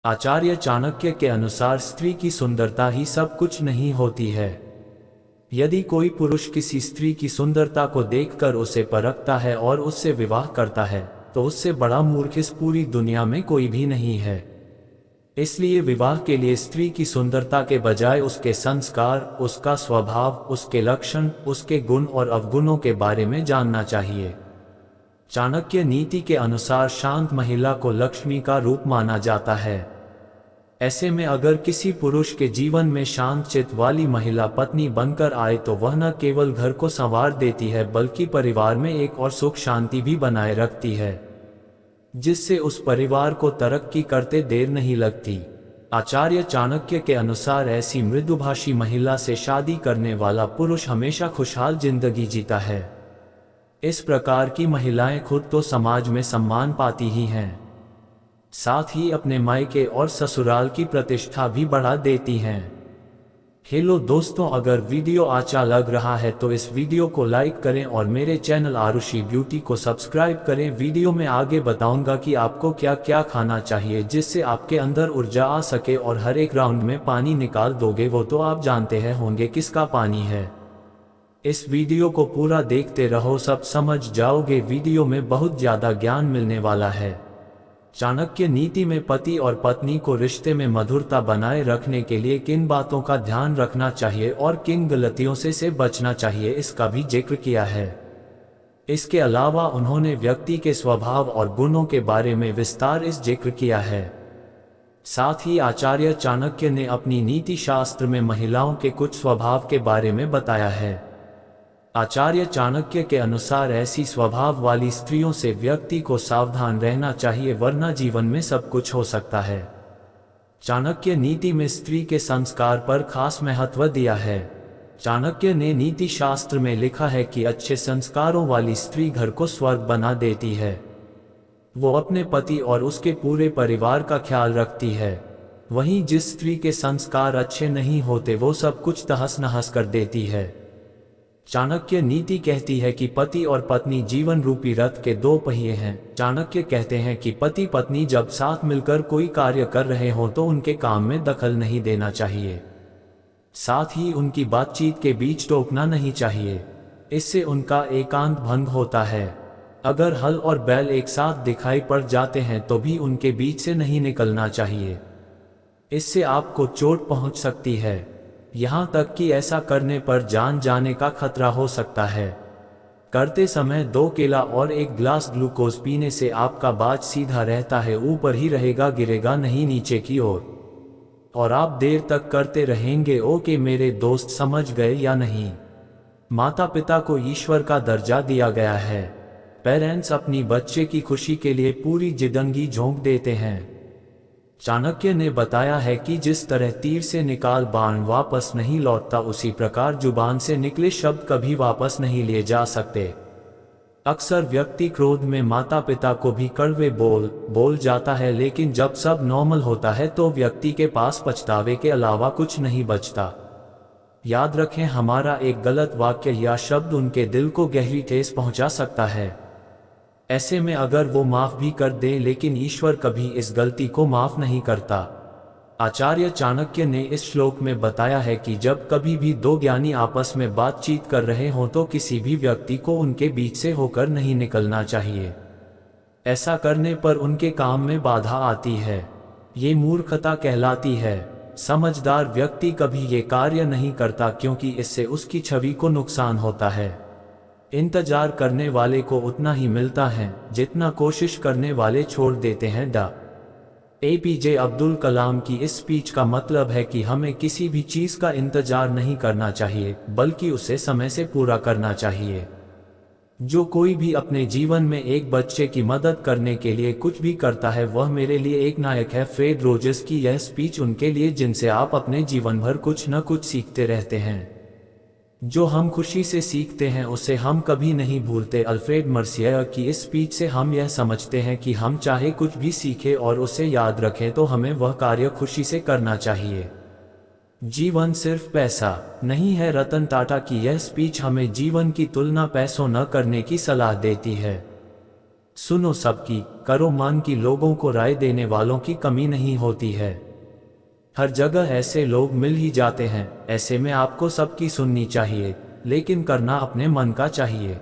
आचार्य चाणक्य के अनुसार स्त्री की सुंदरता ही सब कुछ नहीं होती है। यदि कोई पुरुष किसी स्त्री की सुंदरता को देखकर उसे परखता है और उससे विवाह करता है, तो उससे बड़ा मूर्ख इस पूरी दुनिया में कोई भी नहीं है। इसलिए विवाह के लिए स्त्री की सुंदरता के बजाय उसके संस्कार, उसका स्वभाव, उसके लक्षण, उसके गुण और अवगुणों के बारे में जानना चाहिए। चाणक्य नीति के अनुसार शांत महिला को लक्ष्मी का रूप माना जाता है। ऐसे में अगर किसी पुरुष के जीवन में शांत चित्त वाली महिला पत्नी बनकर आए तो वह न केवल घर को संवार देती है बल्कि परिवार में एक और सुख शांति भी बनाए रखती है, जिससे उस परिवार को तरक्की करते देर नहीं लगती। आचार्य चाणक्य के अनुसार ऐसी मृदुभाषी महिला से शादी करने वाला पुरुष हमेशा खुशहाल जिंदगी जीता है। इस प्रकार की महिलाएं खुद तो समाज में सम्मान पाती ही हैं, साथ ही अपने मायके और ससुराल की प्रतिष्ठा भी बढ़ा देती हैं। हेलो दोस्तों, अगर वीडियो अच्छा लग रहा है तो इस वीडियो को लाइक करें और मेरे चैनल आरुषि ब्यूटी को सब्सक्राइब करें। वीडियो में आगे बताऊंगा कि आपको क्या क्या खाना चाहिए जिससे आपके अंदर ऊर्जा आ सके और हर एक राउंड में पानी निकाल दोगे वो तो आप जानते हैं होंगे किसका पानी है। इस वीडियो को पूरा देखते रहो, सब समझ जाओगे। वीडियो में बहुत ज्यादा ज्ञान मिलने वाला है। चाणक्य नीति में पति और पत्नी को रिश्ते में मधुरता बनाए रखने के लिए किन बातों का ध्यान रखना चाहिए और किन गलतियों से बचना चाहिए इसका भी जिक्र किया है। इसके अलावा उन्होंने व्यक्ति के स्वभाव और गुणों के बारे में विस्तार इस जिक्र किया है। साथ ही आचार्य चाणक्य ने अपनी नीति शास्त्र में महिलाओं के कुछ स्वभाव के बारे में बताया है। आचार्य चाणक्य के अनुसार ऐसी स्वभाव वाली स्त्रियों से व्यक्ति को सावधान रहना चाहिए वरना जीवन में सब कुछ हो सकता है। चाणक्य नीति में स्त्री के संस्कार पर खास महत्व दिया है। चाणक्य ने नीति शास्त्र में लिखा है कि अच्छे संस्कारों वाली स्त्री घर को स्वर्ग बना देती है। वो अपने पति और उसके पूरे परिवार का ख्याल रखती है। वहीं जिस स्त्री के संस्कार अच्छे नहीं होते वो सब कुछ तहस नहस कर देती है। चाणक्य नीति कहती है कि पति और पत्नी जीवन रूपी रथ के दो पहिए हैं। चाणक्य कहते हैं कि पति पत्नी जब साथ मिलकर कोई कार्य कर रहे हों तो उनके काम में दखल नहीं देना चाहिए। साथ ही उनकी बातचीत के बीच टोकना नहीं चाहिए, इससे उनका एकांत भंग होता है। अगर हल और बैल एक साथ दिखाई पड़ जाते हैं तो भी उनके बीच से नहीं निकलना चाहिए, इससे आपको चोट पहुंच सकती है। यहाँ तक कि ऐसा करने पर जान जाने का खतरा हो सकता है। करते समय 2 केला और 1 ग्लास ग्लूकोज पीने से आपका बाज सीधा रहता है, ऊपर ही रहेगा, गिरेगा नहीं नीचे की ओर। और आप देर तक करते रहेंगे। ओके मेरे दोस्त, समझ गए या नहीं? माता पिता को ईश्वर का दर्जा दिया गया है। पेरेंट्स अपनी बच्चे की खुशी के लिए पूरी जिंदगी झोंक देते हैं। चाणक्य ने बताया है कि जिस तरह तीर से निकाल बाण वापस नहीं लौटता, उसी प्रकार जुबान से निकले शब्द कभी वापस नहीं लिए जा सकते। अक्सर व्यक्ति क्रोध में माता पिता को भी कड़वे बोल जाता है, लेकिन जब सब नॉर्मल होता है तो व्यक्ति के पास पछतावे के अलावा कुछ नहीं बचता। याद रखें, हमारा एक गलत वाक्य या शब्द उनके दिल को गहरी ठेस पहुंचा सकता है। ऐसे में अगर वो माफ भी कर दें, लेकिन ईश्वर कभी इस गलती को माफ नहीं करता। आचार्य चाणक्य ने इस श्लोक में बताया है कि जब कभी भी 2 ज्ञानी आपस में बातचीत कर रहे हों तो किसी भी व्यक्ति को उनके बीच से होकर नहीं निकलना चाहिए। ऐसा करने पर उनके काम में बाधा आती है, ये मूर्खता कहलाती है। समझदार व्यक्ति कभी ये कार्य नहीं करता क्योंकि इससे उसकी छवि को नुकसान होता है। इंतजार करने वाले को उतना ही मिलता है जितना कोशिश करने वाले छोड़ देते हैं। APJ अब्दुल कलाम की इस स्पीच का मतलब है कि हमें किसी भी चीज का इंतजार नहीं करना चाहिए, बल्कि उसे समय से पूरा करना चाहिए। जो कोई भी अपने जीवन में एक बच्चे की मदद करने के लिए कुछ भी करता है वह मेरे लिए एक नायक है। फ्रेड रोजर्स की यह स्पीच उनके लिए जिनसे आप अपने जीवन भर कुछ न कुछ सीखते रहते हैं। जो हम खुशी से सीखते हैं उसे हम कभी नहीं भूलते। अल्फ्रेड मर्सियर की इस स्पीच से हम यह समझते हैं कि हम चाहे कुछ भी सीखें और उसे याद रखें तो हमें वह कार्य खुशी से करना चाहिए। जीवन सिर्फ पैसा नहीं है। रतन टाटा की यह स्पीच हमें जीवन की तुलना पैसों न करने की सलाह देती है। सुनो सबकी, करो मन की। लोगों को राय देने वालों की कमी नहीं होती है। हर जगह ऐसे लोग मिल ही जाते हैं। ऐसे में आपको सबकी सुननी चाहिए, लेकिन करना अपने मन का चाहिए।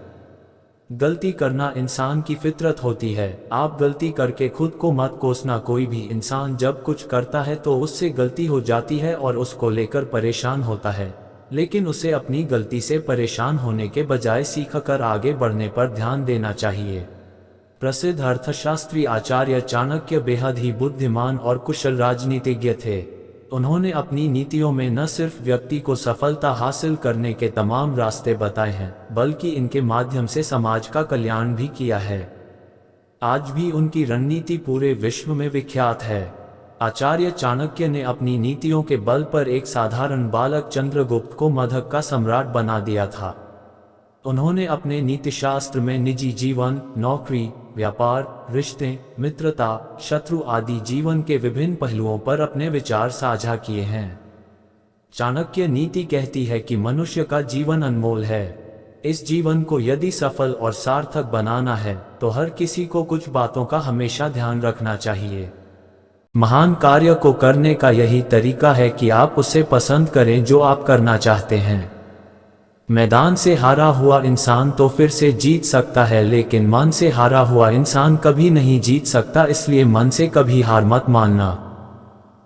गलती करना इंसान की फितरत होती है। आप गलती करके खुद को मत कोसना। कोई भी इंसान जब कुछ करता है तो उससे गलती हो जाती है और उसको लेकर परेशान होता है, लेकिन उसे अपनी गलती से परेशान होने के बजाय सीखकर आगे बढ़ने पर ध्यान देना चाहिए। प्रसिद्ध अर्थशास्त्री आचार्य चाणक्य बेहद ही बुद्धिमान और कुशल राजनीतिज्ञ थे। उन्होंने अपनी नीतियों में न सिर्फ व्यक्ति को सफलता हासिल करने के तमाम रास्ते बताए हैं, बल्कि इनके माध्यम से समाज का कल्याण भी किया है। आज भी उनकी रणनीति पूरे विश्व में विख्यात है। आचार्य चाणक्य ने अपनी नीतियों के बल पर एक साधारण बालक चंद्रगुप्त को मगध का सम्राट बना दिया था। उन्होंने अपने नीतिशास्त्र में निजी जीवन, नौकरी, व्यापार, रिश्ते, मित्रता, शत्रु आदि जीवन के विभिन्न पहलुओं पर अपने विचार साझा किए हैं। चाणक्य नीति कहती है कि मनुष्य का जीवन अनमोल है। इस जीवन को यदि सफल और सार्थक बनाना है तो हर किसी को कुछ बातों का हमेशा ध्यान रखना चाहिए। महान कार्य को करने का यही तरीका है कि आप उसे पसंद करें जो आप करना चाहते हैं। मैदान से हारा हुआ इंसान तो फिर से जीत सकता है, लेकिन मन से हारा हुआ इंसान कभी नहीं जीत सकता। इसलिए मन से कभी हार मत मानना।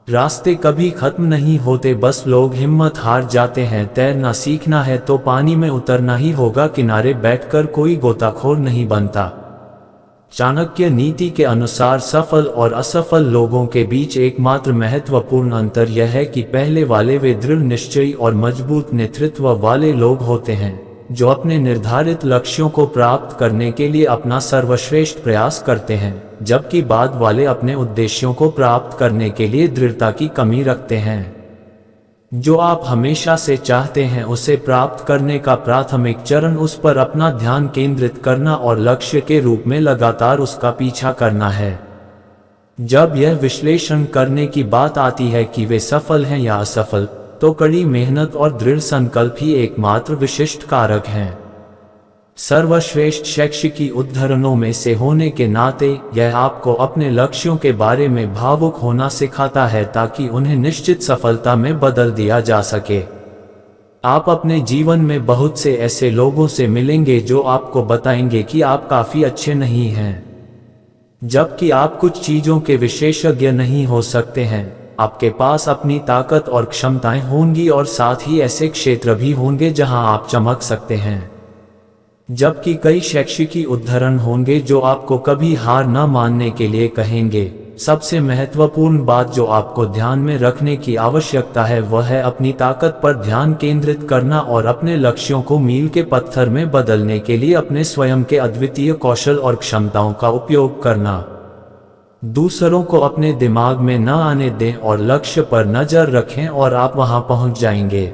रास्ते कभी खत्म नहीं होते, बस लोग हिम्मत हार जाते हैं। तैरना सीखना है तो पानी में उतरना ही होगा। किनारे बैठकर कोई गोताखोर नहीं बनता। चाणक्य नीति के अनुसार सफल और असफल लोगों के बीच एकमात्र महत्वपूर्ण अंतर यह है कि पहले वाले वे दृढ़ निश्चयी और मजबूत नेतृत्व वाले लोग होते हैं, जो अपने निर्धारित लक्ष्यों को प्राप्त करने के लिए अपना सर्वश्रेष्ठ प्रयास करते हैं, जबकि बाद वाले अपने उद्देश्यों को प्राप्त करने के लिए दृढ़ता की कमी रखते हैं। जो आप हमेशा से चाहते हैं उसे प्राप्त करने का प्राथमिक चरण उस पर अपना ध्यान केंद्रित करना और लक्ष्य के रूप में लगातार उसका पीछा करना है। जब यह विश्लेषण करने की बात आती है कि वे सफल हैं या असफल, तो कड़ी मेहनत और दृढ़ संकल्प ही एकमात्र विशिष्ट कारक हैं। सर्वश्रेष्ठ शैक्षिकी उद्धरणों में से होने के नाते यह आपको अपने लक्ष्यों के बारे में भावुक होना सिखाता है, ताकि उन्हें निश्चित सफलता में बदल दिया जा सके। आप अपने जीवन में बहुत से ऐसे लोगों से मिलेंगे जो आपको बताएंगे कि आप काफी अच्छे नहीं हैं, जबकि आप कुछ चीजों के विशेषज्ञ नहीं हो सकते हैं। आपके पास अपनी ताकत और क्षमताएं होंगी और साथ ही ऐसे क्षेत्र भी होंगे जहां आप चमक सकते हैं, जबकि कई शैक्षिकी उद्धरण होंगे जो आपको कभी हार न मानने के लिए कहेंगे। सबसे महत्वपूर्ण बात जो आपको ध्यान में रखने की आवश्यकता है वह है अपनी ताकत पर ध्यान केंद्रित करना और अपने लक्ष्यों को मील के पत्थर में बदलने के लिए अपने स्वयं के अद्वितीय कौशल और क्षमताओं का उपयोग करना। दूसरों को अपने दिमाग में न आने दें और लक्ष्य पर नजर रखें और आप वहां पहुंच जाएंगे।